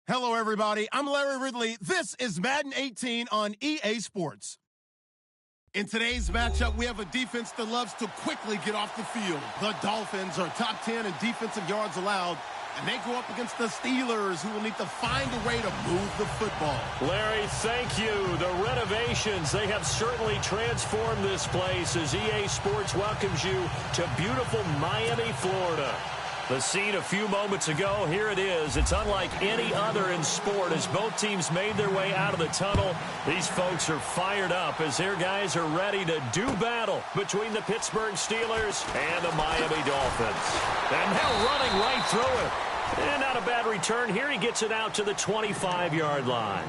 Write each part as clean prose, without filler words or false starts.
Hello, everybody. I'm Larry Ridley. This is Madden 18 on EA Sports. In today's matchup, we have a defense that loves to quickly get off the field. The Dolphins are top 10 in defensive yards allowed, and they go up against the Steelers, who will need to find a way to move the football. Larry, thank you. The renovations, they have certainly transformed this place as EA Sports welcomes you to beautiful Miami, Florida. The scene a few moments ago, here it is. It's unlike any other in sport as both teams made their way out of the tunnel. These folks are fired up as their guys are ready to do battle between the Pittsburgh Steelers and the Miami Dolphins. And now running right through it. And not a bad return here. He gets it out to the 25-yard line.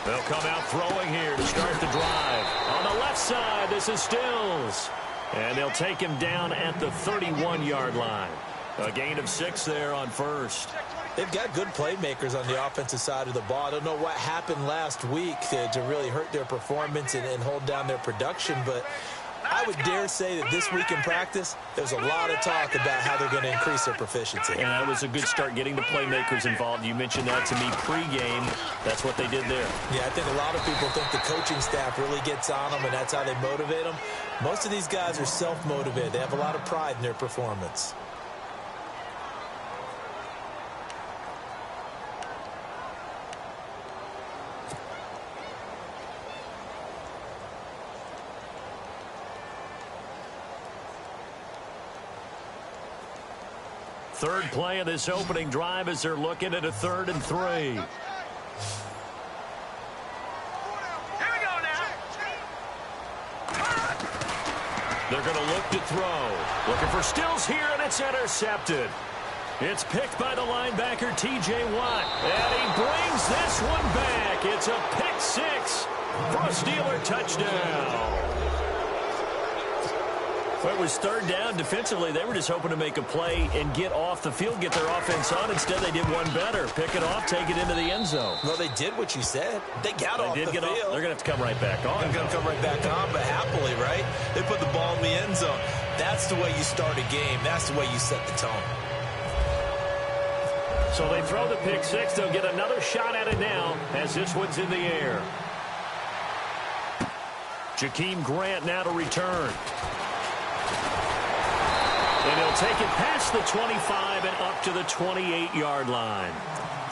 They'll come out throwing here to start the drive. On the left side, this is Stills. And they'll take him down at the 31-yard line. A gain of 6 there on first. They've got good playmakers on the offensive side of the ball. I don't know what happened last week to really hurt their performance and hold down their production, but I would dare say that this week in practice, there's a lot of talk about how they're going to increase their proficiency. And that was a good start getting the playmakers involved. You mentioned that to me pregame. That's what they did there. Yeah, I think a lot of people think the coaching staff really gets on them, and that's how they motivate them. Most of these guys are self-motivated. They have a lot of pride in their performance. Third play of this opening drive as they're looking at a 3rd and 3. Here we go now. They're going to look to throw. Looking for Stills here, and it's intercepted. It's picked by the linebacker, T.J. Watt. And he brings this one back. It's a pick 6 for a Steeler touchdown. Well, it was 3rd down. Defensively, they were just hoping to make a play and get off the field, get their offense on. Instead, they did one better. Pick it off, take it into the end zone. Well, they did what you said. They got off the field. They're going to have to come right back on. They're going to come right back on, but happily, right? They put the ball in the end zone. That's the way you start a game. That's the way you set the tone. So they throw the pick 6. They'll get another shot at it now as this one's in the air. Jakeem Grant now to return. And he'll take it past the 25 and up to the 28-yard line.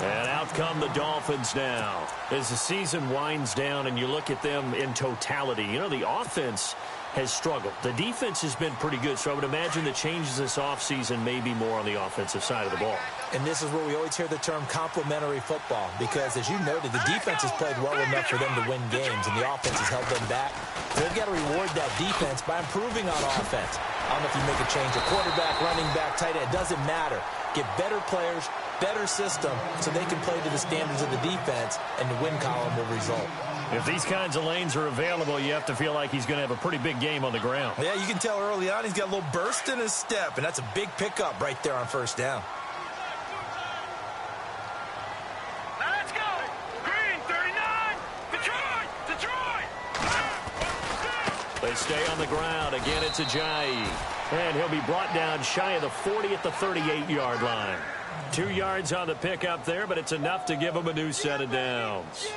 And out come the Dolphins now. As the season winds down and you look at them in totality, you know, the offense has struggled. The defense has been pretty good, so I would imagine the changes this offseason may be more on the offensive side of the ball. And this is where we always hear the term complementary football, because as you noted, the defense has played well enough for them to win games, and the offense has held them back. They've got to reward that defense by improving on offense. I don't know if you make a change, a quarterback, running back, tight end, it doesn't matter. Get better players, better system, so they can play to the standards of the defense, and the win column will result. If these kinds of lanes are available, you have to feel like he's going to have a pretty big game on the ground. Yeah, you can tell early on he's got a little burst in his step, and that's a big pickup right there on first down. Let's go. Green, 39. Detroit. They stay on the ground. Again, it's Ajayi. And he'll be brought down shy of the 40 at the 38-yard line. 2 yards on the pickup there, but it's enough to give him a new set of downs.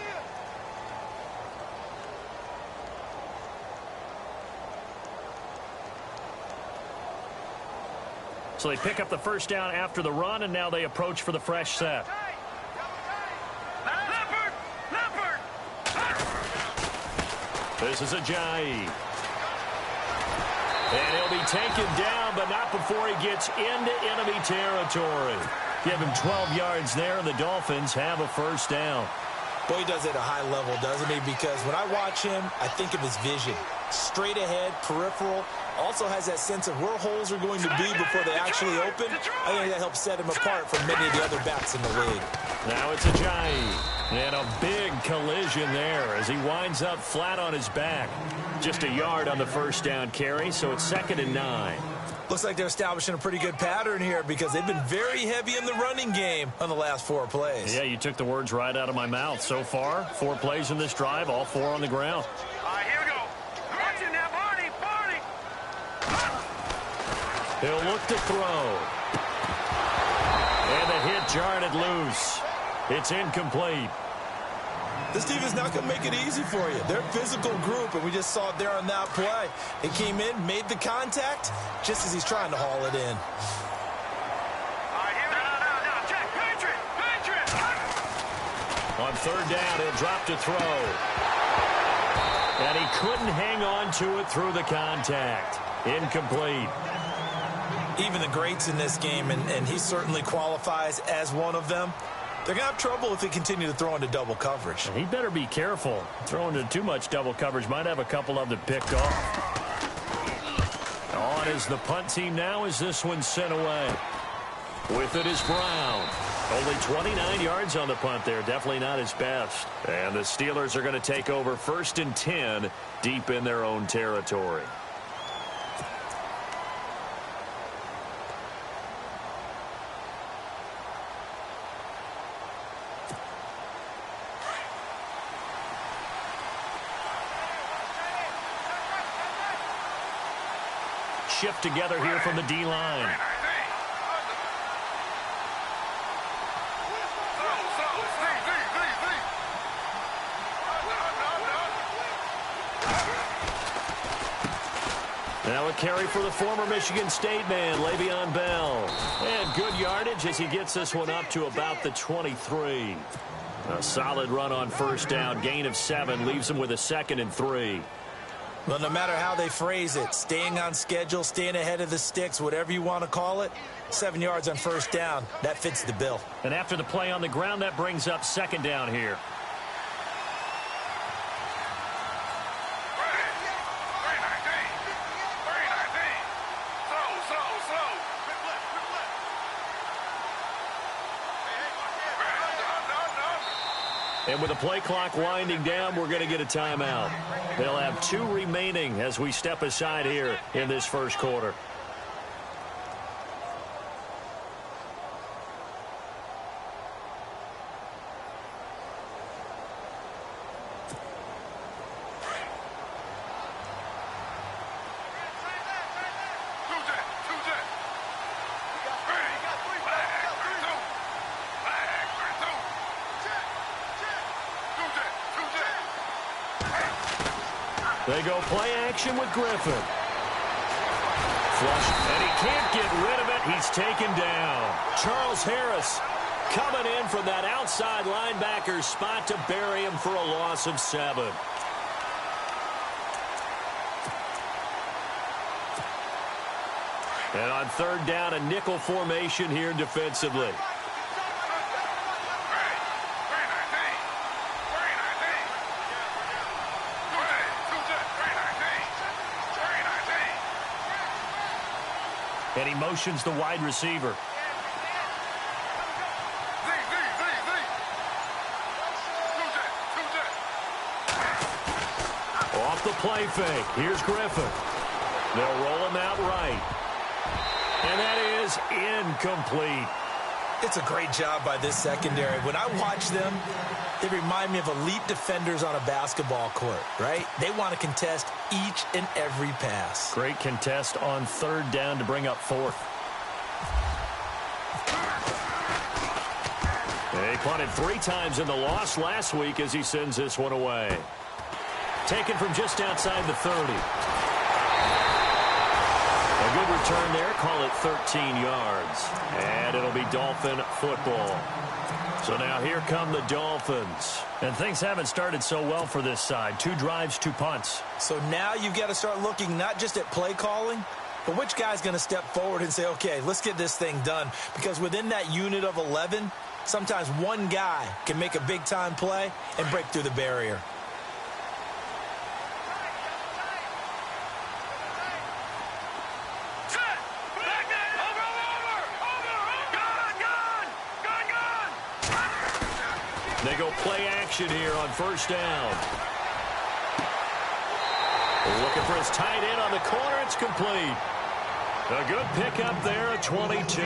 So they pick up the first down after the run, and now they approach for the fresh set. Leopard. This is Ajayi. And he'll be taken down, but not before he gets into enemy territory. Give him 12 yards there, and the Dolphins have a first down. Boy, he does it at a high level, doesn't he? Because when I watch him, I think of his vision. Straight ahead, peripheral, Also has that sense of where holes are going to be before they actually open. I think that helps set him apart from many of the other backs in the league. Now it's Ajayi. And a big collision there as he winds up flat on his back. Just a yard on the first down carry, so it's 2nd and 9. Looks like they're establishing a pretty good pattern here because they've been very heavy in the running game on the last 4 plays. Yeah, you took the words right out of my mouth. So far, 4 plays in this drive, all 4 on the ground. All right, here we go. Watch it now, Barney. He'll look to throw. And the hit jarred it loose. It's incomplete. This team is not going to make it easy for you. They're a physical group, and we just saw it there on that play. He came in, made the contact, just as he's trying to haul it in. All right, here we go. Now, check. Patriot. On 3rd down, he'll drop to throw. And he couldn't hang on to it through the contact. Incomplete. Even the greats in this game, and he certainly qualifies as one of them, they're going to have trouble if they continue to throw into double coverage. He better be careful. Throwing into too much double coverage might have a couple of them picked off. On is the punt team now as this one's sent away. With it is Brown. Only 29 yards on the punt there. Definitely not his best. And the Steelers are going to take over 1st and 10 deep in their own territory. Shift together here from the D-line. Now a carry for the former Michigan State man, Le'Veon Bell. And good yardage as he gets this one up to about the 23. A solid run on 1st down. Gain of 7 leaves him with a 2nd and 3. Well, no matter how they phrase it, staying on schedule, staying ahead of the sticks, whatever you want to call it, 7 yards on 1st down, that fits the bill. And after the play on the ground, that brings up 2nd down here. And with the play clock winding down, we're going to get a timeout. They'll have 2 remaining as we step aside here in this 1st quarter. They go play action with Griffin. Flush, and he can't get rid of it. He's taken down. Charles Harris coming in from that outside linebacker spot to bury him for a loss of 7. And on 3rd down, a nickel formation here defensively. And he motions the wide receiver. Off the play fake. Here's Griffin. They'll roll him out right. And that is incomplete. It's a great job by this secondary. When I watch them, they remind me of elite defenders on a basketball court, right? They want to contest each and every pass. Great contest on 3rd down to bring up 4th. He punted 3 times in the loss last week as he sends this one away. Taken from just outside the 30. A good return there. Call it 13 yards. And it'll be Dolphin football. So now here come the Dolphins. And things haven't started so well for this side. 2 drives, 2 punts. So now you've got to start looking not just at play calling, but which guy's going to step forward and say, okay, let's get this thing done. Because within that unit of 11, sometimes one guy can make a big-time play and break through the barrier. They go play action here on first down. Looking for his tight end on the corner. It's complete. A good pickup there at 22.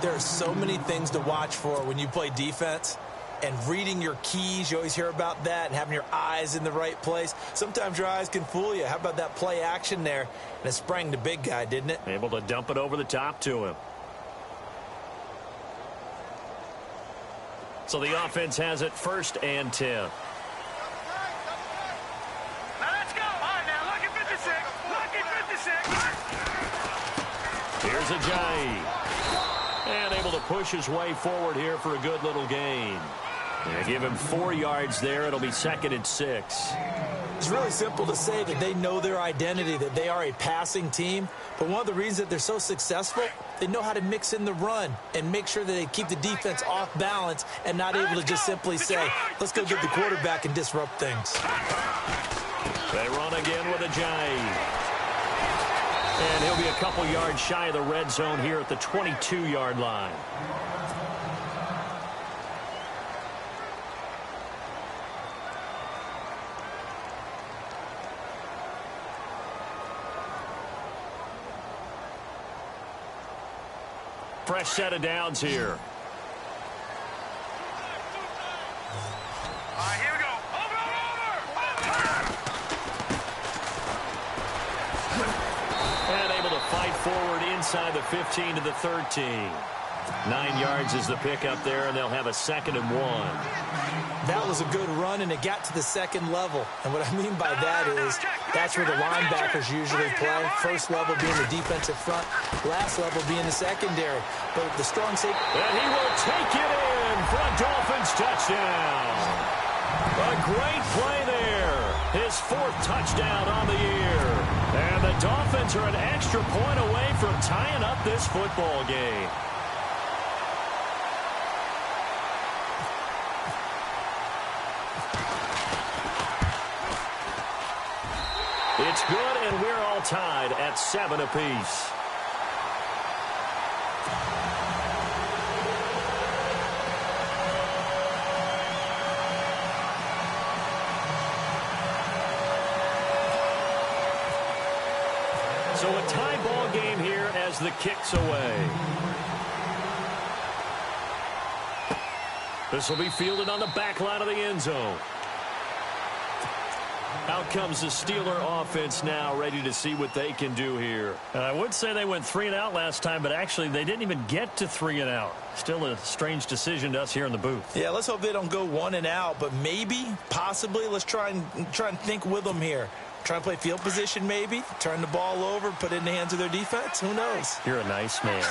There are so many things to watch for when you play defense. And reading your keys, you always hear about that, and having your eyes in the right place. Sometimes your eyes can fool you. How about that play action there? And it sprang the big guy, didn't it? Able to dump it over the top to him. So the offense has it 1st and 10. Now let's go. All right, now look at 56. Look at 56. Here's Ajayi. And able to push his way forward here for a good little gain. They give him 4 yards there. It'll be 2nd and 6. It's really simple to say that they know their identity, that they are a passing team. But one of the reasons that they're so successful, they know how to mix in the run and make sure that they keep the defense off balance and not able to just simply say, let's go get the quarterback and disrupt things. They run again with Ajayi. And he'll be a couple yards shy of the red zone here at the 22-yard line. Fresh set of downs here. All right, here we go. Over. And able to fight forward inside the 15 to the 13. 9 yards is the pickup there, and they'll have a 2nd and 1. That was a good run, and it got to the 2nd level. And what I mean by that is that's where the linebackers usually play. First level being the defensive front, last level being the secondary. But the strong safety. And he will take it in for a Dolphins touchdown. A great play there. His 4th touchdown on the year. And the Dolphins are an extra point away from tying up this football game. It's good, and we're all tied at 7 apiece. So a tie ball game here as the kick's away. This will be fielded on the back line of the end zone. Out comes the Steeler offense now, ready to see what they can do here. And I would say they went 3 and out last time, but actually they didn't even get to 3 and out. Still a strange decision to us here in the booth. Yeah, let's hope they don't go 1 and out, but maybe, possibly, let's try and think with them here. Try and play field position maybe, turn the ball over, put it in the hands of their defense. Who knows? You're a nice man.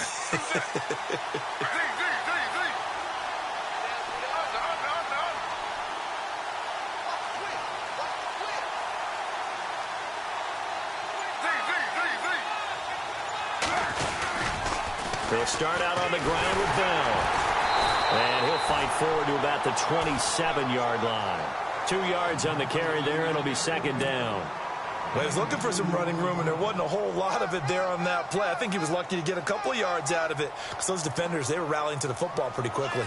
They'll start out on the ground with Bell. And he'll fight forward to about the 27-yard line. 2 yards on the carry there, and it'll be 2nd down. Well, he was looking for some running room, and there wasn't a whole lot of it there on that play. I think he was lucky to get a couple of yards out of it because those defenders, they were rallying to the football pretty quickly.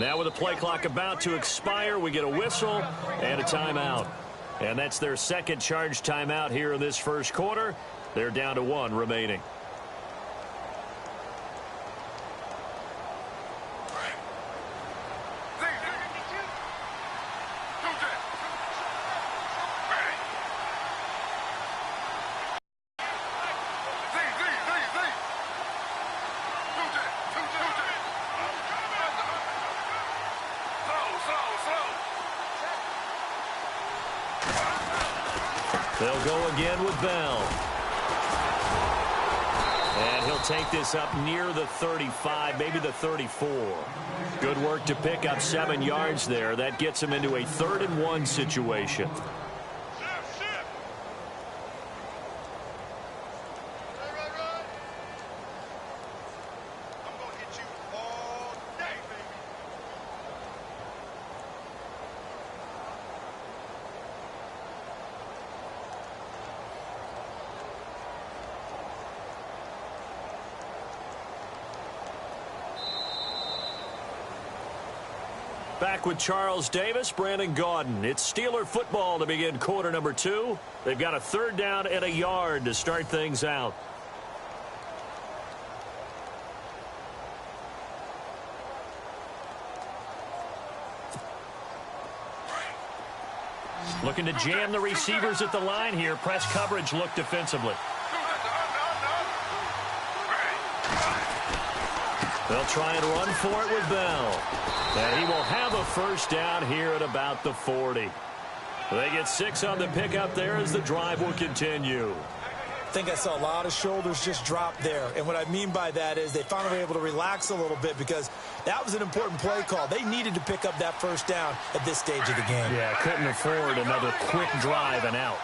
Now with the play clock about to expire, we get a whistle and a timeout. And that's their 2nd charge timeout here in this 1st quarter. They're down to 1 remaining. They'll go again with Bell. And he'll take this up near the 35, maybe the 34. Good work to pick up 7 yards there. That gets him into a 3rd and 1 situation. back with Charles Davis, Brandon Gaudin. It's Steeler football to begin quarter number 2. They've got a 3rd down and a yard to start things out. Looking to jam the receivers at the line here. Press coverage look defensively. They'll try and run for it with Bell. And he will have a 1st down here at about the 40. They get 6 on the pickup there as the drive will continue. I think I saw a lot of shoulders just drop there. And what I mean by that is they finally were able to relax a little bit because that was an important play call. They needed to pick up that 1st down at this stage of the game. Yeah, couldn't afford another quick drive and out.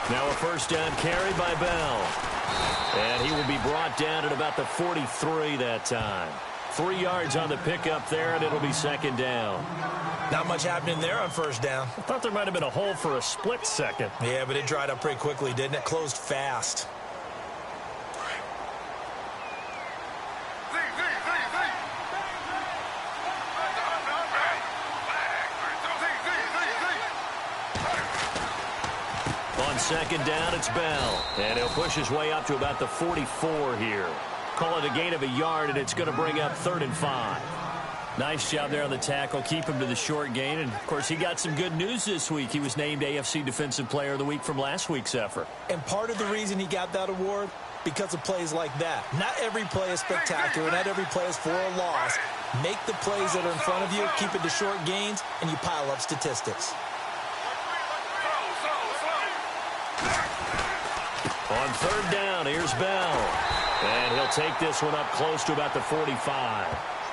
Now a 1st down carry by Bell. And he will be brought down at about the 43 that time. 3 yards on the pickup there, and it'll be 2nd down. Not much happening there on 1st down. I thought there might have been a hole for a split second. Yeah, but it dried up pretty quickly, didn't it? Closed fast. On 2nd down, it's Bell. And he'll push his way up to about the 44 here. Call it a gain of a yard, and it's going to bring up 3rd and 5. Nice job there on the tackle. Keep him to the short gain. And, of course, he got some good news this week. He was named AFC Defensive Player of the Week from last week's effort. And part of the reason he got that award, because of plays like that. Not every play is spectacular. Not every play is for a loss. Make the plays that are in front of you, keep it to short gains, and you pile up statistics. On 3rd down, here's Bell. And he'll take this one up close to about the 45.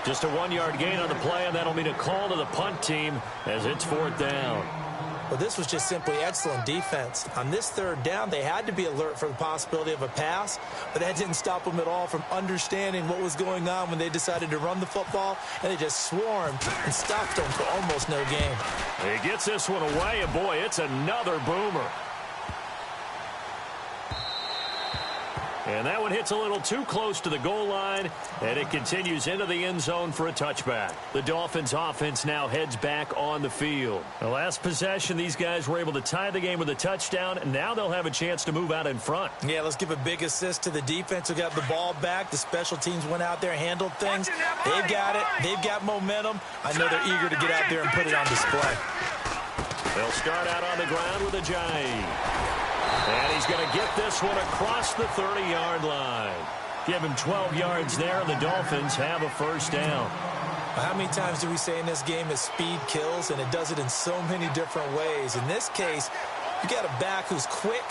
Just a 1-yard gain on the play, and that'll mean a call to the punt team as it's 4th down. Well, this was just simply excellent defense. On this 3rd down, they had to be alert for the possibility of a pass, but that didn't stop them at all from understanding what was going on when they decided to run the football, and they just swarmed and stopped them for almost no gain. He gets this one away, and boy, it's another boomer. And that one hits a little too close to the goal line, and it continues into the end zone for a touchback. The Dolphins offense now heads back on the field. The last possession, these guys were able to tie the game with a touchdown, and now they'll have a chance to move out in front. Yeah, let's give a big assist to the defense who got the ball back. The special teams went out there, handled things. They've got it. They've got momentum. I know they're eager to get out there and put it on display. They'll start out on the ground with Ajayi. And he's going to get this one across the 30-yard line. Give him 12 yards there, and the Dolphins have a 1st down. How many times do we say in this game that speed kills, and it does it in so many different ways? In this case, you got a back who's quick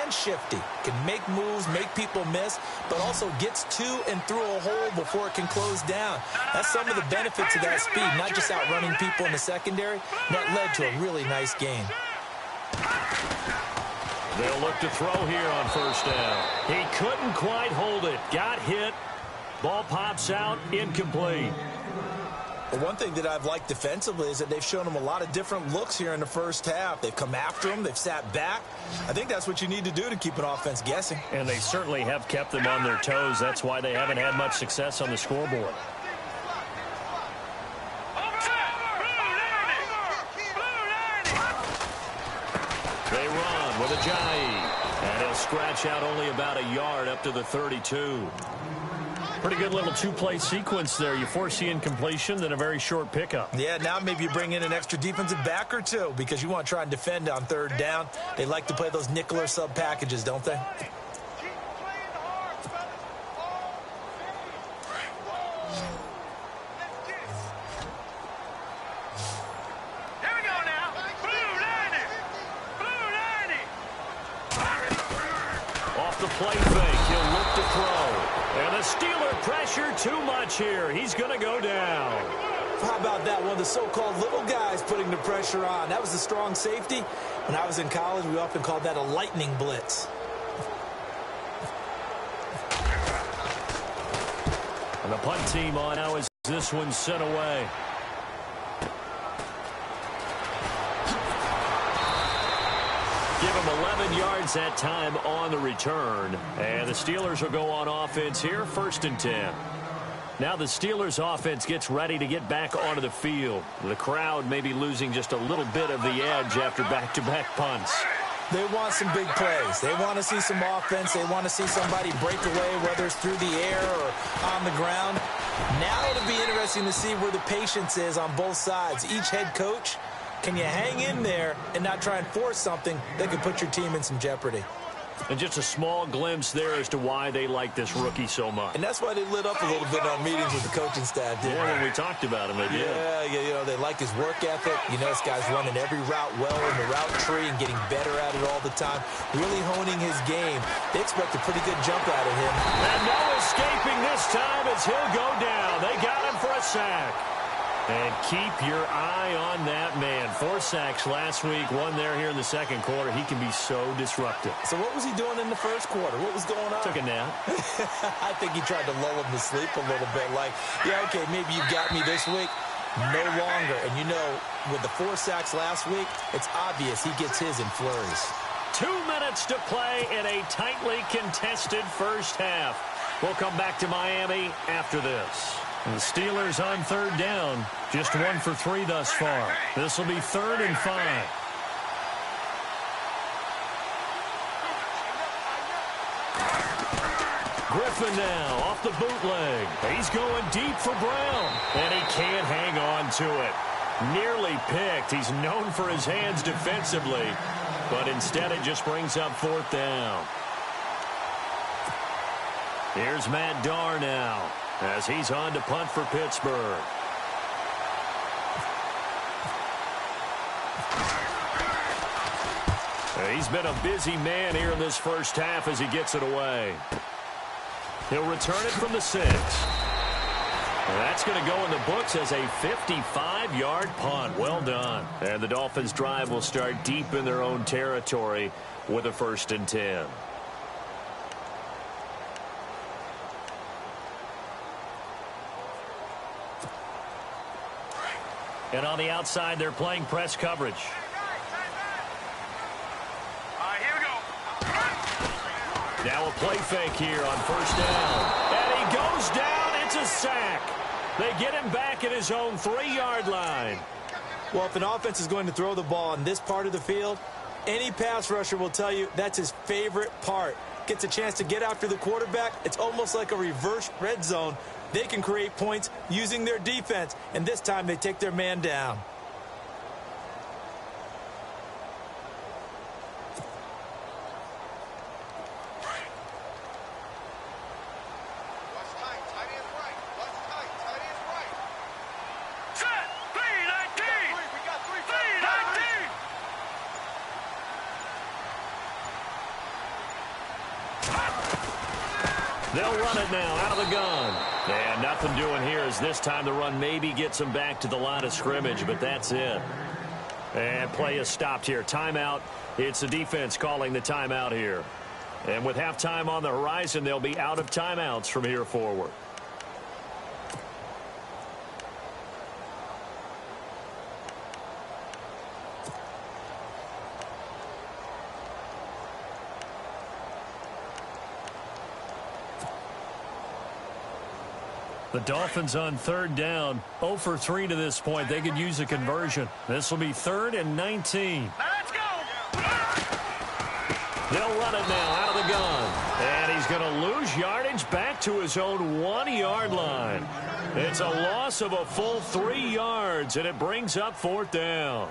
and shifty, can make moves, make people miss, but also gets to and through a hole before it can close down. That's some of the benefits of that speed, not just outrunning people in the secondary. That led to a really nice game. They'll look to throw here on 1st down. He couldn't quite hold it. Got hit. Ball pops out. Incomplete. Well, one thing that I've liked defensively is that they've shown him a lot of different looks here in the 1st half. They've come after him. They've sat back. I think that's what you need to do to keep an offense guessing. And they certainly have kept them on their toes. That's why they haven't had much success on the scoreboard. They run with Ajayi. And he'll scratch out only about a yard up to the 32. Pretty good little 2-play sequence there. You force the incompletion, then a very short pickup. Yeah, now maybe you bring in an extra defensive back or two because you want to try and defend on 3rd down. They like to play those nickel or sub packages, don't they? The play fake. He'll look to throw. And the Steeler pressure too much here. He's going to go down. How about that? One of the so-called little guys putting the pressure on. That was the strong safety. When I was in college, we often called that a lightning blitz. And the punt team on now as this one sent away. Give him 11 yards that time on the return. And the Steelers will go on offense here, 1st and 10. Now the Steelers offense gets ready to get back onto the field. The crowd may be losing just a little bit of the edge after back-to-back punts. They want some big plays. They want to see some offense. They want to see somebody break away, whether it's through the air or on the ground. Now it'll be interesting to see where the patience is on both sides. Each head coach, can you hang in there and not try and force something that could put your team in some jeopardy? And just a small glimpse there as to why they like this rookie so much. And that's why they lit up a little bit on meetings with the coaching staff, didn't they? Yeah, when we talked about him, they did. Yeah, they like his work ethic. You know, this guy's running every route well in the route tree and getting better at it all the time, really honing his game. They expect a pretty good jump out of him. And no escaping this time as he'll go down. They got him for a sack. And keep your eye on that man. 4 sacks last week, 1 there here in the second quarter. He can be so disruptive. So what was he doing in the first quarter? What was going on? Took a nap. I think he tried to lull him to sleep a little bit. Like, yeah, okay, maybe you got me this week. No longer. And you know, with the 4 sacks last week, it's obvious he gets his in flurries. 2 minutes to play in a tightly contested first half. We'll come back to Miami after this. The Steelers on 3rd down. Just 1 for 3 thus far. This will be 3rd and 5. Griffin now off the bootleg. He's going deep for Brown. And he can't hang on to it. Nearly picked. He's known for his hands defensively. But instead it just brings up 4th down. Here's Matt Darr now, as he's on to punt for Pittsburgh. He's been a busy man here in this first half as he gets it away. He'll return it from the 6. And that's going to go in the books as a 55-yard punt. Well done. And the Dolphins' drive will start deep in their own territory with a 1st and 10. And on the outside, they're playing press coverage. Here we go. Now a play fake here on 1st down. And he goes down. It's a sack. They get him back at his own 3-yard line. Well, if an offense is going to throw the ball in this part of the field, any pass rusher will tell you that's his favorite part. Gets a chance to get after the quarterback. It's almost like a reverse red zone. They can create points using their defense, and this time they take their man down. Set. 3-19. We got 3-19. They'll run it now out of the gun. And nothing doing here as this time the run maybe gets them back to the line of scrimmage, but that's it. And play is stopped here. Timeout. It's the defense calling the timeout here. And with halftime on the horizon, they'll be out of timeouts from here forward. The Dolphins on 3rd down, 0 for 3 to this point. They could use a conversion. This will be 3rd and 19. Now let's go. They'll run it now out of the gun. And he's going to lose yardage back to his own 1-yard line. It's a loss of a full 3 yards, and it brings up 4th down.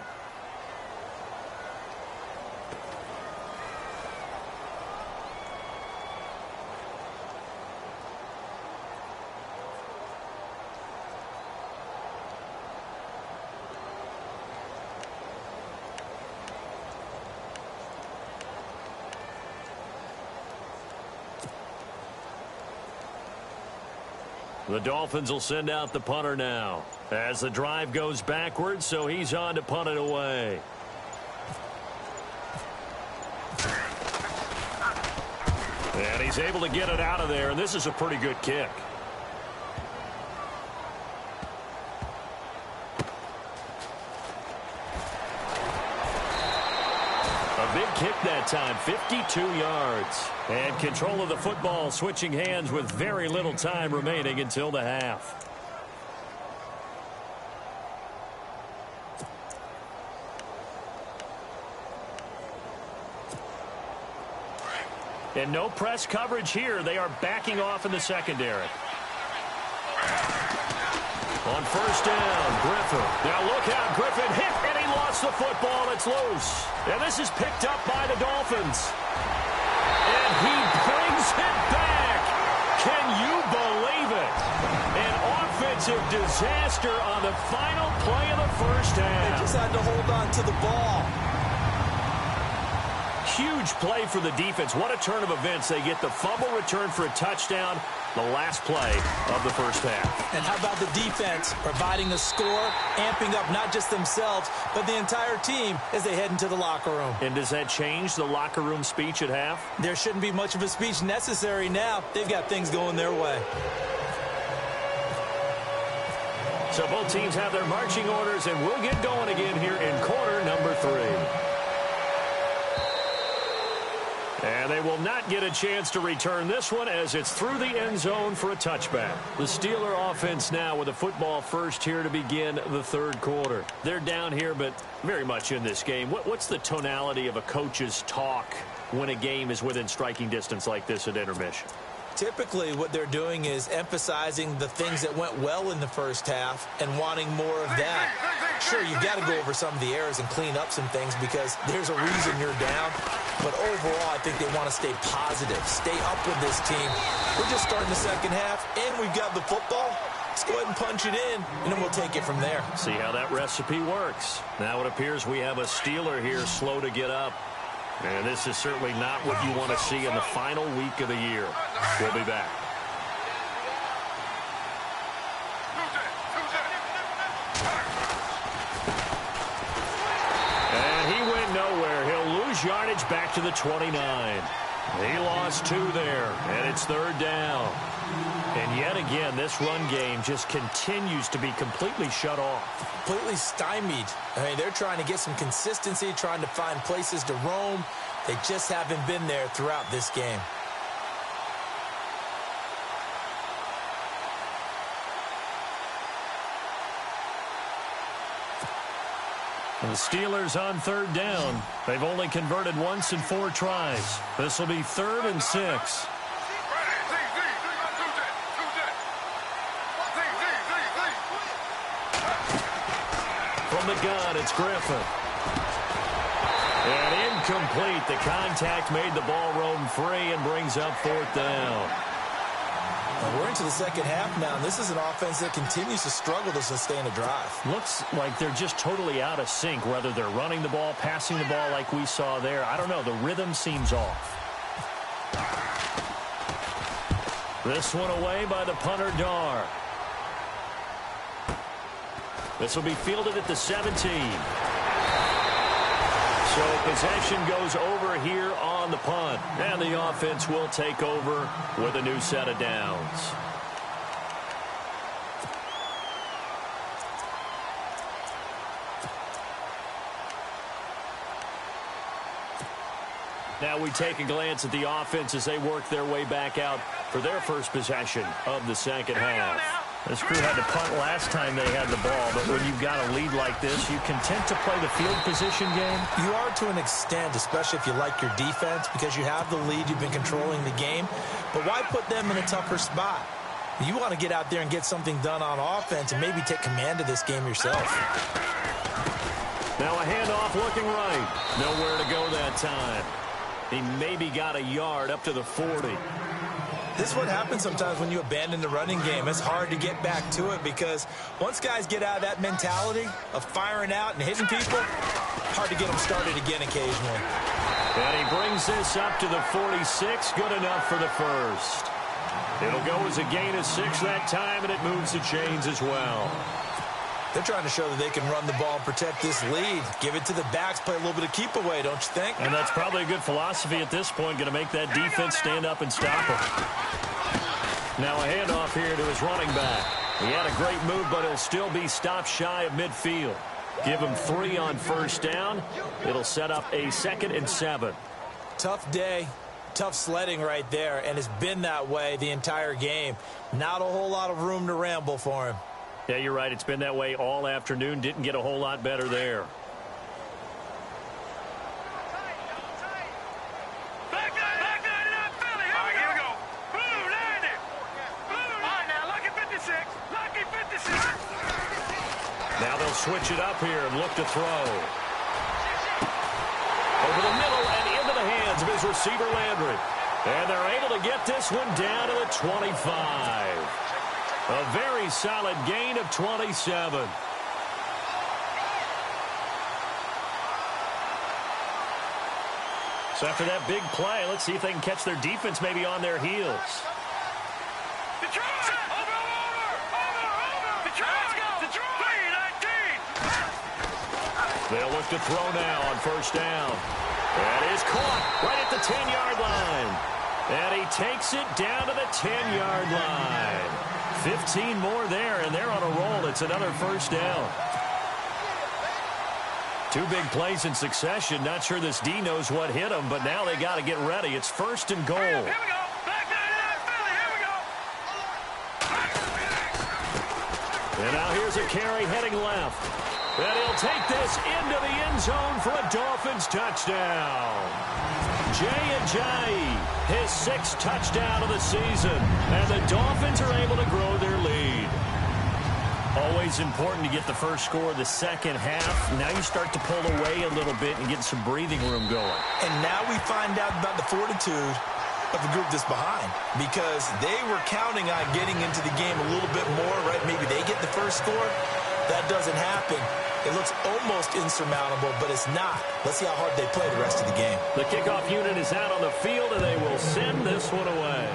The Dolphins will send out the punter now as the drive goes backwards, so he's on to punt it away. And he's able to get it out of there, and this is a pretty good kick. A big kick that time, 52 yards. And control of the football switching hands with very little time remaining until the half. And no press coverage here. They are backing off in the secondary. On first down, Griffin. Now look out, Griffin hit, and he lost the football. It's loose. And this is picked up by the Dolphins. And he brings it back. Can you believe it? An offensive disaster on the final play of the first half. They just had to hold on to the ball. Huge play for the defense. What a turn of events. They get the fumble return for a touchdown, the last play of the first half. And how about the defense providing a score, amping up not just themselves, but the entire team as they head into the locker room. And does that change the locker room speech at half? There shouldn't be much of a speech necessary now. They've got things going their way. So both teams have their marching orders, and we'll get going again here in quarter number 3. And they will not get a chance to return this one as it's through the end zone for a touchback. The Steeler offense now with a football first here to begin the third quarter. They're down here, but very much in this game. What's the tonality of a coach's talk when a game is within striking distance like this at intermission? Typically, what they're doing is emphasizing the things that went well in the first half and wanting more of that. Sure, you've got to go over some of the errors and clean up some things because there's a reason you're down. But overall, I think they want to stay positive, stay up with this team. We're just starting the second half, and we've got the football. Let's go ahead and punch it in, and then we'll take it from there. See how that recipe works. Now it appears we have a Steeler here slow to get up. And this is certainly not what you want to see in the final week of the year. We'll be back. And he went nowhere. He'll lose yardage back to the 29. He lost 2 there, and it's third down. And yet again, this run game just continues to be completely shut off. Completely stymied. I mean, they're trying to get some consistency, trying to find places to roam. They just haven't been there throughout this game. The Steelers on third down. They've only converted once in 4 tries. This will be 3rd and 6. From the gun, it's Griffin. And incomplete. The contact made the ball roam free and brings up 4th down. Well, we're into the second half now, and this is an offense that continues to struggle to sustain a drive. Looks like they're just totally out of sync, whether they're running the ball, passing the ball like we saw there. I don't know. The rhythm seems off. This one away by the punter, Dar. This will be fielded at the 17. So possession goes over here on the punt. And the offense will take over with a new set of downs. Now we take a glance at the offense as they work their way back out for their first possession of the second half. This crew had to punt last time they had the ball, but when you've got a lead like this, you content to play the field position game? You are to an extent, especially if you like your defense, because you have the lead, you've been controlling the game. But why put them in a tougher spot? You want to get out there and get something done on offense and maybe take command of this game yourself. Now a handoff looking right. Nowhere to go that time. He maybe got a yard up to the 40. This is what happens sometimes when you abandon the running game. It's hard to get back to it because once guys get out of that mentality of firing out and hitting people, hard to get them started again occasionally. And he brings this up to the 46. Good enough for the first. It'll go as a gain of 6 that time, and it moves the chains as well. They're trying to show that they can run the ball and protect this lead. Give it to the backs, play a little bit of keep away, don't you think? And that's probably a good philosophy at this point, going to make that defense stand up and stop him. Now a handoff here to his running back. He had a great move, but he'll still be stopped shy of midfield. Give him 3 on first down. It'll set up a 2nd and 7. Tough day, tough sledding right there, and it's been that way the entire game. Not a whole lot of room to ramble for him. Yeah, you're right. It's been that way all afternoon. Didn't get a whole lot better there. Now they'll switch it up here and look to throw. Over the middle and into the hands of his receiver, Landry. And they're able to get this one down to the 25. A very solid gain of 27. So after that big play, let's see if they can catch their defense maybe on their heels. They'll look to throw now on first down. That is caught right at the 10-yard line. And he takes it down to the 10-yard line. 15 more there, and they're on a roll. It's another first down. 2 big plays in succession. Not sure this D knows what hit him, but now they got to get ready. It's 1st and goal. Here we go. Back nine, Philly. Here we go. And now here's a carry heading left. And he'll take this into the end zone for a Dolphins touchdown. Jay Ajayi, his 6th touchdown of the season. And the Dolphins are able to grow their lead. Always important to get the first score of the second half. Now you start to pull away a little bit and get some breathing room going. And now we find out about the fortitude of the group that's behind, because they were counting on getting into the game a little bit more, right? Maybe they get the first score. That doesn't happen. It looks almost insurmountable, but it's not. Let's see how hard they play the rest of the game. The kickoff unit is out on the field, and they will send this one away.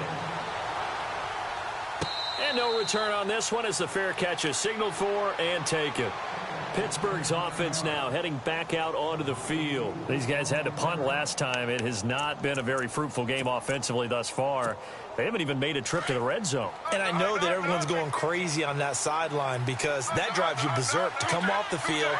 And no return on this one as the fair catch is signaled for and taken. Pittsburgh's offense now heading back out onto the field. These guys had to punt last time. It has not been a very fruitful game offensively thus far. They haven't even made a trip to the red zone. And I know that everyone's going crazy on that sideline because that drives you berserk to come off the field,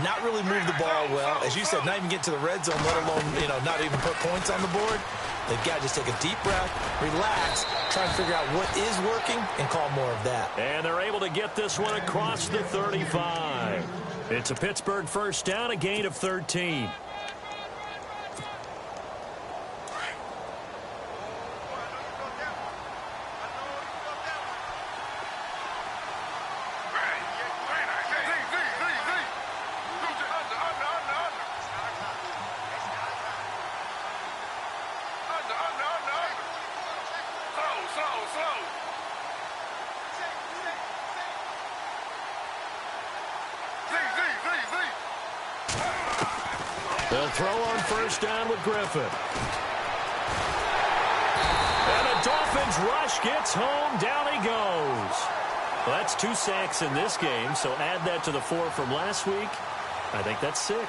not really move the ball well. As you said, not even get to the red zone, let alone, not even put points on the board. They've got to just take a deep breath, relax, try and figure out what is working, and call more of that. And they're able to get this one across the 35. It's a Pittsburgh first down, a gain of 13. They'll throw on first down with Griffin. And the Dolphins rush gets home. Down he goes. Well, that's 2 sacks in this game, so add that to the 4 from last week. I think that's 6.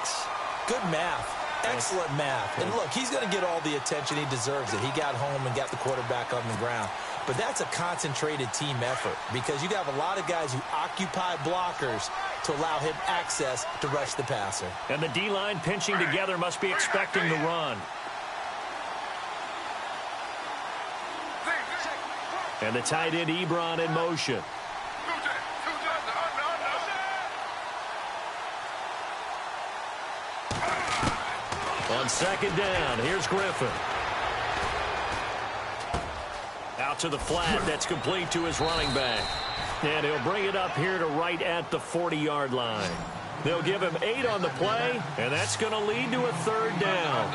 Good math. Excellent math. And look, he's going to get all the attention. He deserves it. He got home and got the quarterback on the ground. But that's a concentrated team effort because you have a lot of guys who occupy blockers to allow him access to rush the passer. And the D-line pinching together must be expecting the run. And the tight end Ebron in motion. On second down, here's Griffin. Out to the flat, that's complete to his running back. And he'll bring it up here to right at the 40-yard line. They'll give him 8 on the play, and that's going to lead to a 3rd down.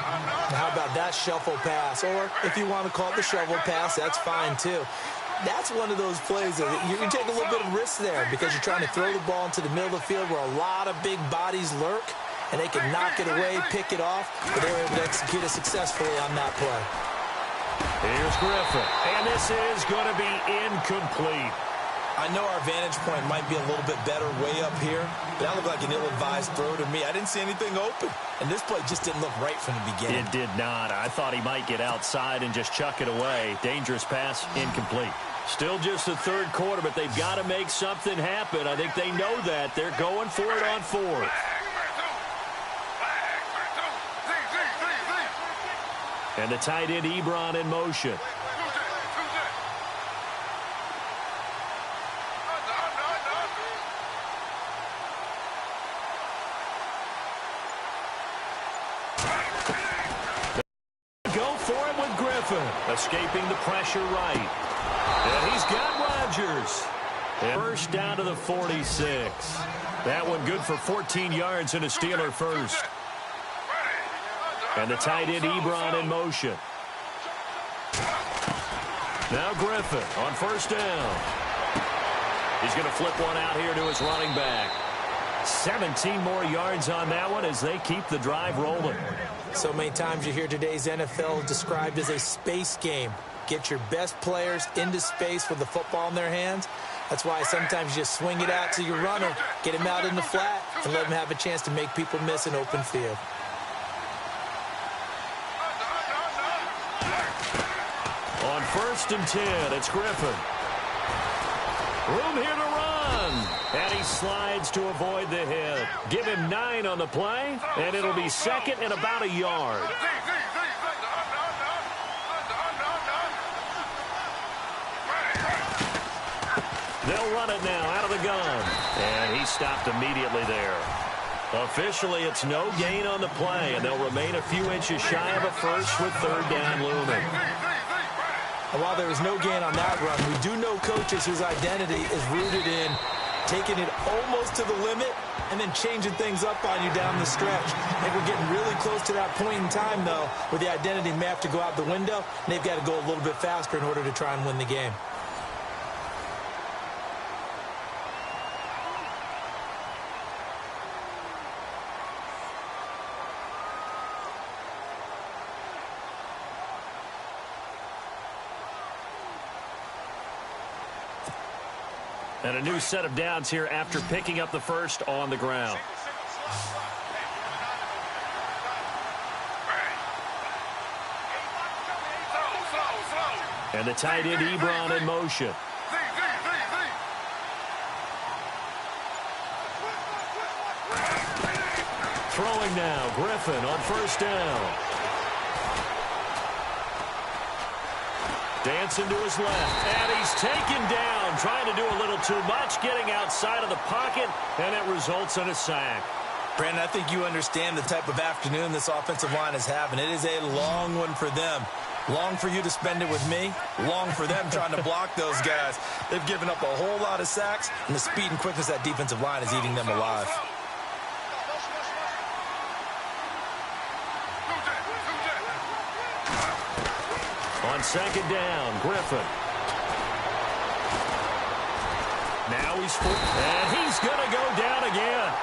How about that shuffle pass? Or if you want to call it the shovel pass, that's fine too. That's one of those plays that you can take a little bit of risk there because you're trying to throw the ball into the middle of the field where a lot of big bodies lurk, and they can knock it away, pick it off, but they were able to execute it successfully on that play. Here's Griffin, and this is going to be incomplete. I know our vantage point might be a little bit better way up here, but that looked like an ill-advised throw to me. I didn't see anything open, and this play just didn't look right from the beginning. It did not. I thought he might get outside and just chuck it away. Dangerous pass, incomplete. Still just the 3rd quarter, but they've got to make something happen. I think they know that. They're going for it on 4th. And the tight end Ebron in motion. Go for it with Griffin. Escaping the pressure right. And he's got Rodgers. And first down to the 46. That one good for 14 yards and a Steeler first. And the tight end Ebron in motion. Now Griffin on first down. He's going to flip one out here to his running back. 17 more yards on that one as they keep the drive rolling. So many times you hear today's NFL described as a space game. Get your best players into space with the football in their hands. That's why sometimes you just swing it out to your runner, get him out in the flat, and let him have a chance to make people miss an open field. On first and 10, it's Griffin. Room here to run. And he slides to avoid the hit. Give him 9 on the play, and it'll be second and about a yard. They'll run it now out of the gun. And he stopped immediately there. Officially, it's no gain on the play, and they'll remain a few inches shy of a first with third down looming. And while there was no gain on that run, we do know coaches whose identity is rooted in taking it almost to the limit and then changing things up on you down the stretch. I think we're getting really close to that point in time, though, where the identity may have to go out the window, and they've got to go a little bit faster in order to try and win the game. And a new set of downs here after picking up the first on the ground. And the tight end Ebron in motion. Throwing now, Griffin on first down. Dancing to his left, and he's taken down, trying to do a little too much, getting outside of the pocket, and it results in a sack. Brandon, I think you understand the type of afternoon this offensive line is having. It is a long one for them. Long for you to spend it with me. Long for them trying to block those guys. They've given up a whole lot of sacks, and the speed and quickness of that defensive line is eating them alive. On second down, Griffin. Now he's full, and he's going to go down again.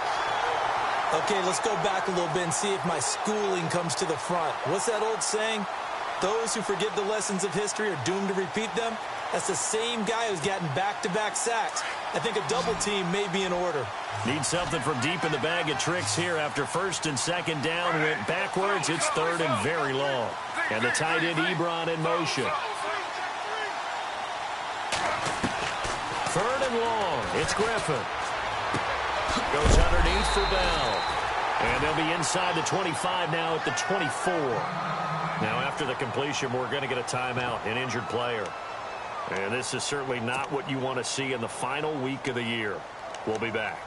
Okay, let's go back a little bit and see if my schooling comes to the front. What's that old saying? Those who forget the lessons of history are doomed to repeat them. That's the same guy who's gotten back-to-back sacks. I think a double team may be in order. Need something from deep in the bag of tricks here after first and second down went backwards. It's third and very long. And the tight end Ebron in motion. Third and long. It's Griffin. Goes underneath for Bell. And they'll be inside the 25 now at the 24. Now after the completion, we're going to get a timeout, an injured player. And this is certainly not what you want to see in the final week of the year. We'll be back.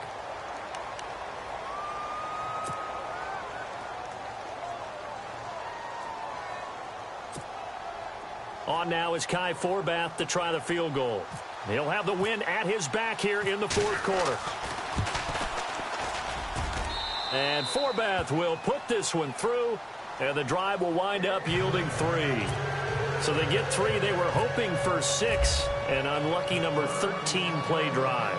On now is Kai Forbath to try the field goal. He'll have the win at his back here in the fourth quarter. And Forbath will put this one through, and the drive will wind up yielding 3. So they get 3. They were hoping for 6, an unlucky number 13 play drive.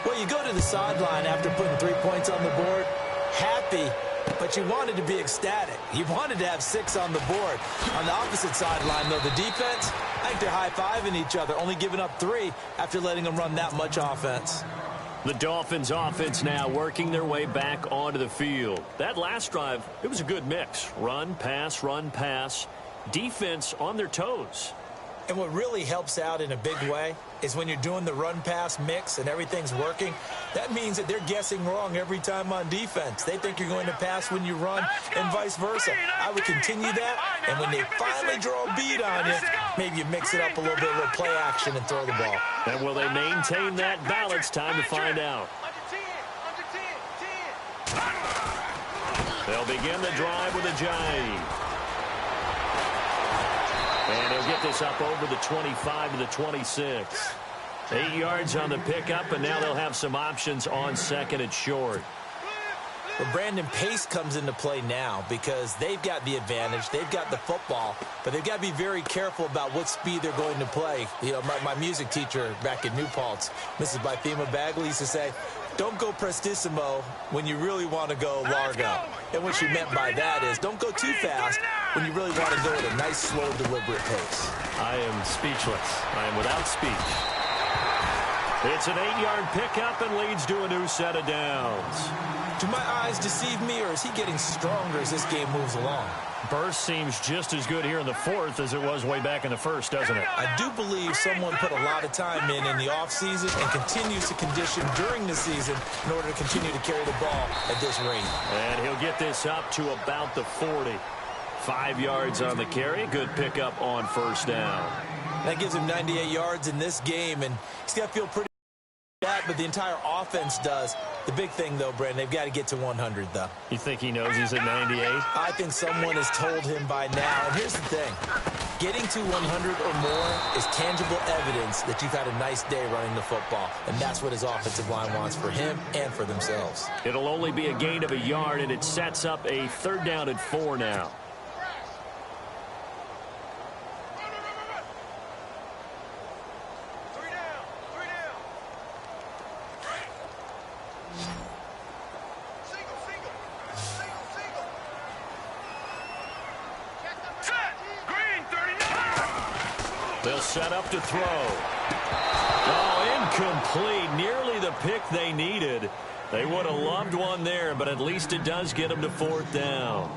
Well, you go to the sideline after putting 3 points on the board, happy, but you wanted to be ecstatic. You wanted to have 6 on the board. On the opposite sideline, though, the defense, I think they're high-fiving each other, only giving up 3 after letting them run that much offense. The Dolphins offense now working their way back onto the field. That last drive, it was a good mix. Run, pass, defense on their toes. And what really helps out in a big way is when you're doing the run-pass mix and everything's working, that means that they're guessing wrong every time on defense. They think you're going to pass when you run and vice versa. I would continue that, and when they finally draw a beat on you, maybe you mix it up a little bit, a little play action, and throw the ball. And will they maintain that balance? Time to find out. They'll begin the drive with a jive. And he'll get this up over the 25 to the 26. 8 yards on the pickup, and now they'll have some options on second and short. Well, Brandon, pace comes into play now because they've got the advantage. They've got the football, but they've got to be very careful about what speed they're going to play. You know, my music teacher back in New Paltz, Mrs. Bythema Bagley, used to say, don't go prestissimo when you really want to go largo. And what she meant by that is don't go too fast when you really want to go at a nice, slow, deliberate pace. I am speechless. I am without speech. It's an 8-yard pickup and leads to a new set of downs. Do my eyes deceive me, or is he getting stronger as this game moves along? Burst seems just as good here in the fourth as it was way back in the first, doesn't it? I do believe someone put a lot of time in the offseason and continues to condition during the season in order to continue to carry the ball at this rate. And he'll get this up to about the 40. 5 yards on the carry. Good pickup on first down. That gives him 98 yards in this game, and he's got to feel pretty bad, but the entire offense does. The big thing, though, Brandon, they've got to get to 100, though. You think he knows he's at 98? I think someone has told him by now. And here's the thing. Getting to 100 or more is tangible evidence that you've had a nice day running the football, and that's what his offensive line wants for him and for themselves. It'll only be a gain of a yard, and it sets up a 3rd down and 4 now. They'll set up to throw. Oh, incomplete. Nearly the pick they needed. They would have loved one there, but at least it does get them to 4th down.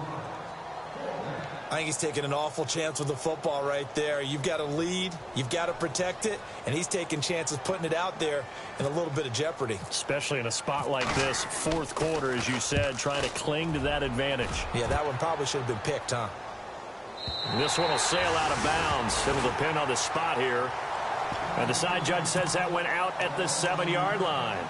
I think he's taking an awful chance with the football right there. You've got to lead, you've got to protect it, and he's taking chances putting it out there in a little bit of jeopardy. Especially in a spot like this, 4th quarter, as you said, trying to cling to that advantage. Yeah, that one probably should have been picked, huh? This one will sail out of bounds. It'll depend on the spot here. And the side judge says that went out at the 7-yard line.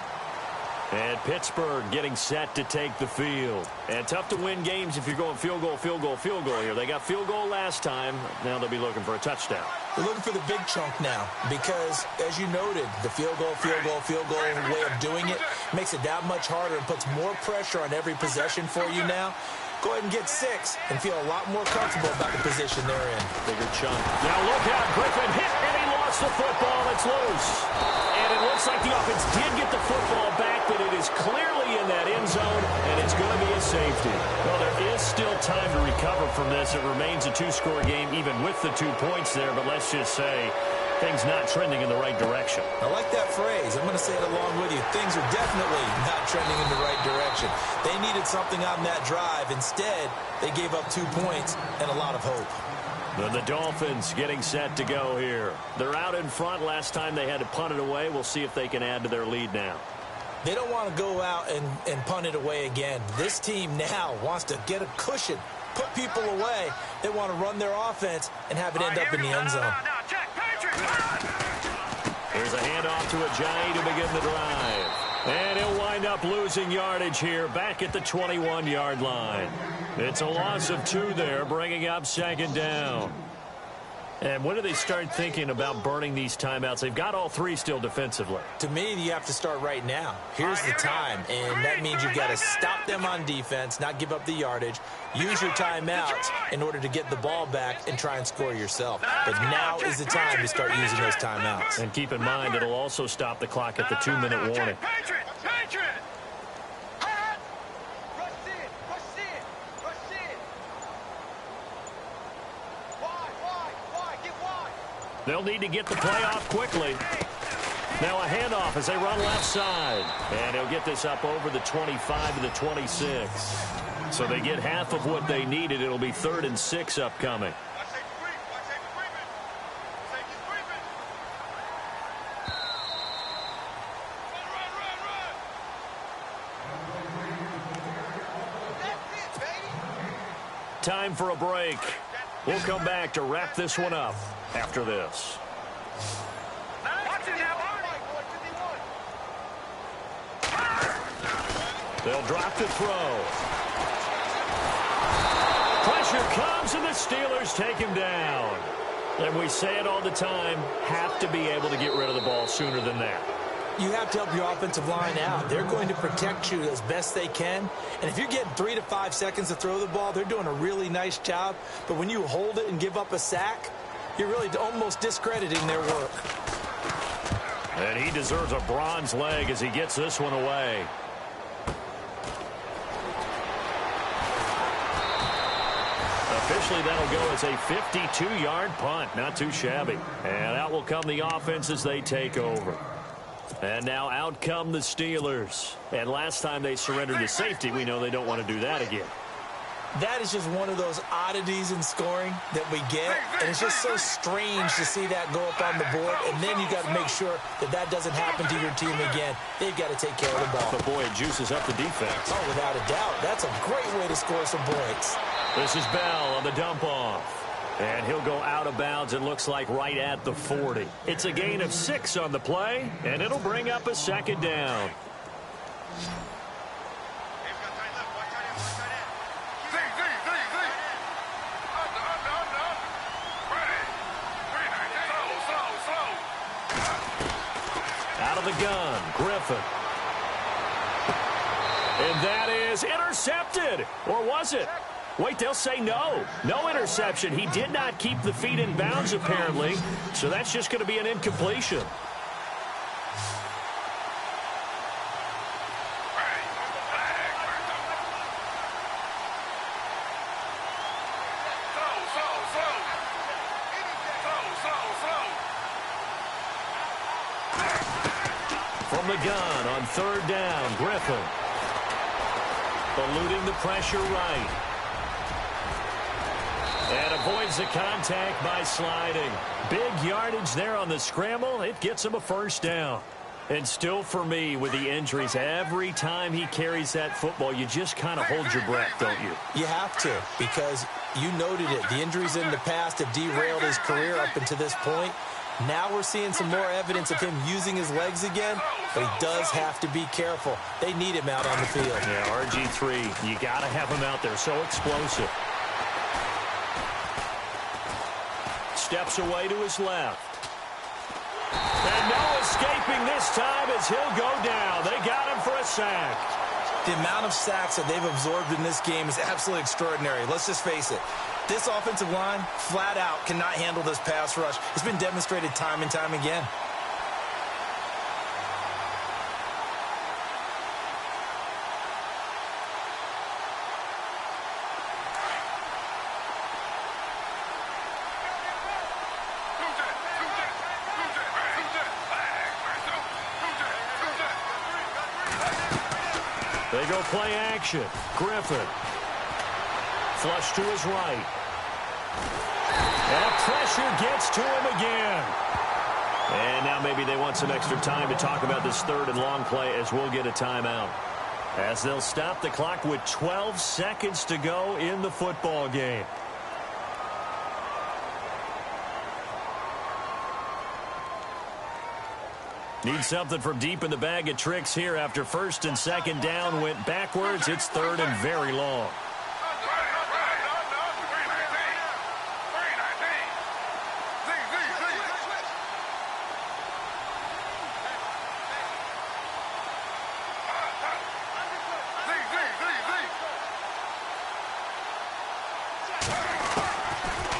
And Pittsburgh getting set to take the field. And tough to win games if you're going field goal, field goal, field goal here. They got field goal last time. Now they'll be looking for a touchdown. They're looking for the big chunk now because, as you noted, the field goal way of doing it makes it that much harder and puts more pressure on every possession for you now. Go ahead and get 6 and feel a lot more comfortable about the position they're in. Bigger chunk. Now look out. Griffin hit, and he lost the football. It's loose. And it looks like the offense did get the football back, but it is clearly in that end zone, and it's going to be a safety. Well, there is still time to recover from this. It remains a 2-score game, even with the 2 points there, but let's just say things not trending in the right direction. I like that phrase. I'm going to say it along with you. Things are definitely not trending in the right direction. They needed something on that drive. Instead, they gave up 2 points and a lot of hope. Then the Dolphins getting set to go here. They're out in front. Last time they had to punt it away. We'll see if they can add to their lead now. They don't want to go out and punt it away again. This team now wants to get a cushion, put people away. They want to run their offense and have it end up in the end zone. There's a handoff to Ajayi to begin the drive. And he'll wind up losing yardage here back at the 21-yard line. It's a loss of 2 there, bringing up 2nd down. And when do they start thinking about burning these timeouts? They've got all 3 still defensively. To me, you have to start right now. Here's the time, and that means you've got to stop them on defense, not give up the yardage, use your timeouts in order to get the ball back and try and score yourself. But now is the time to start using those timeouts. And keep in mind, it'll also stop the clock at the 2-minute warning. They'll need to get the play off quickly. Now a handoff as they run left side. And he'll get this up over the 25 to the 26. So they get half of what they needed. It'll be 3rd and 6 upcoming. Time for a break. We'll come back to wrap this one up after this. They'll drop the throw. Pressure comes, and the Steelers take him down. And we say it all the time, have to be able to get rid of the ball sooner than that. You have to help your offensive line out. They're going to protect you as best they can. And if you're getting 3 to 5 seconds to throw the ball, they're doing a really nice job. But when you hold it and give up a sack, you're really almost discrediting their work. And he deserves a bronze leg as he gets this one away. Officially, that'll go as a 52-yard punt. Not too shabby. And out will come the offense as they take over. And now out come the Steelers. And last time they surrendered to safety, we know they don't want to do that again. That is just one of those oddities in scoring that we get. And it's just so strange to see that go up on the board. And then you got to make sure that that doesn't happen to your team again. They've got to take care of the ball. But boy, it juices up the defense. Oh, without a doubt. That's a great way to score some points. This is Bell on the dump off. And he'll go out of bounds, it looks like, right at the 40. It's a gain of 6 on the play, and it'll bring up a second down. Out of the gun, Griffin. And that is intercepted. Or was it? Wait, they'll say no. No interception. He did not keep the feet in bounds, apparently. So that's just going to be an incompletion. From the gun on 3rd down, Griffin. Eluding the pressure right. And avoids the contact by sliding. Big yardage there on the scramble. It gets him a first down. And still for me, with the injuries, every time he carries that football, you just kind of hold your breath, don't you? You have to, because you noted it. The injuries in the past have derailed his career up until this point. Now we're seeing some more evidence of him using his legs again, but he does have to be careful. They need him out on the field. Yeah, RG3, you got to have him out there. So explosive. Steps away to his left. And no escaping this time as he'll go down. They got him for a sack. The amount of sacks that they've absorbed in this game is absolutely extraordinary. Let's just face it. This offensive line, flat out, cannot handle this pass rush. It's been demonstrated time and time again. They go play action. Griffin. Flush to his right. And pressure gets to him again. And now maybe they want some extra time to talk about this 3rd and long play as we'll get a timeout. As they'll stop the clock with 12 seconds to go in the football game. Need something from deep in the bag of tricks here after 1st and 2nd down went backwards. It's 3rd and very long.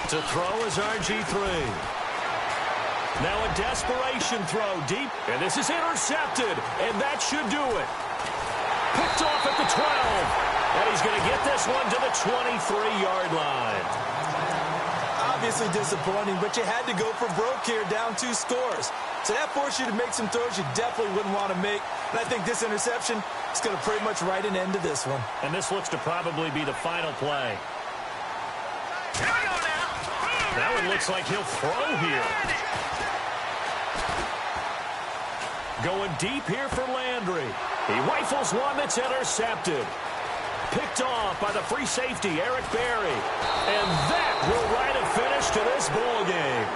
To throw is RG3. Now a desperation throw deep, and this is intercepted, and that should do it. Picked off at the 12, and he's going to get this one to the 23-yard line. Obviously disappointing, but you had to go for broke here, down 2 scores. So that forced you to make some throws you definitely wouldn't want to make. And I think this interception is going to pretty much write an end to this one. And this looks to probably be the final play. That one looks like he'll throw here. Going deep here for Landry. He rifles one that's intercepted. Picked off by the free safety, Eric Berry. And that will write a finish to this ball game.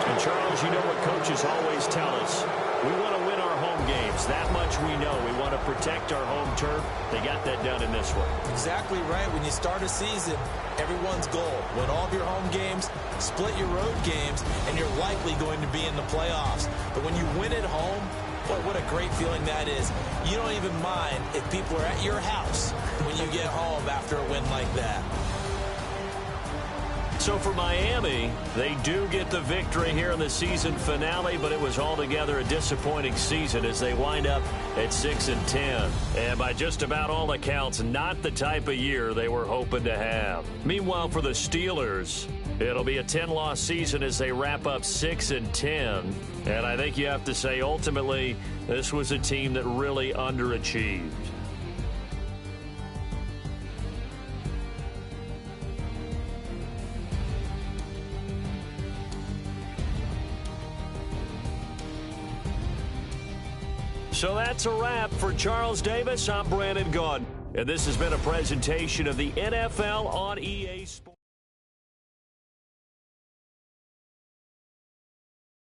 And, Charles, you know what coaches always tell us. We want to win our home games. That much we know. We want to protect our home turf. They got that done in this one. Exactly right. When you start a season, everyone's goal, win all of your home games, split your road games, and you're likely going to be in the playoffs. But when you win at home, boy, what a great feeling that is. You don't even mind if people are at your house when you get home after a win like that. So for Miami, they do get the victory here in the season finale, but it was altogether a disappointing season as they wind up at 6-10. And by just about all accounts, not the type of year they were hoping to have. Meanwhile, for the Steelers, it'll be a 10-loss season as they wrap up 6-10. And I think you have to say, ultimately, this was a team that really underachieved. So that's a wrap. For Charles Davis, I'm Brandon Gaudin. And this has been a presentation of the NFL on EA Sports.